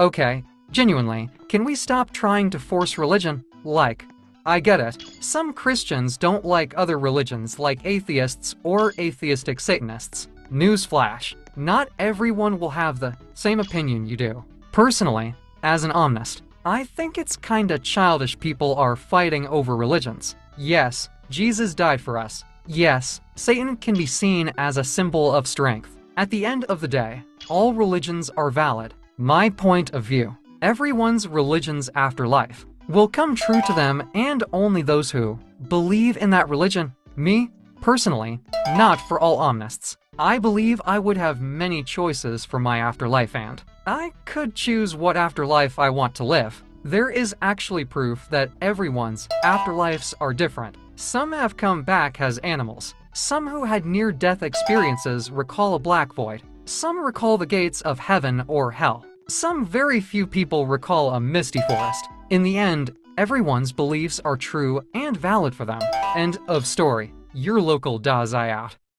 Okay, genuinely, can we stop trying to force religion? Like, I get it. Some Christians don't like other religions like atheists or atheistic Satanists. Newsflash, not everyone will have the same opinion you do. Personally, as an omnist, I think it's kinda childish people are fighting over religions. Yes, Jesus died for us. Yes, Satan can be seen as a symbol of strength. At the end of the day, all religions are valid. My point of view, everyone's religion's afterlife will come true to them and only those who believe in that religion. Me, personally, not for all omnists. I believe I would have many choices for my afterlife and I could choose what afterlife I want to live. There is actually proof that everyone's afterlives are different. Some have come back as animals. Some who had near-death experiences recall a black void. Some recall the gates of heaven or hell. Some very few people recall a misty forest. In the end, everyone's beliefs are true and valid for them. End of story. Your local Dazai out.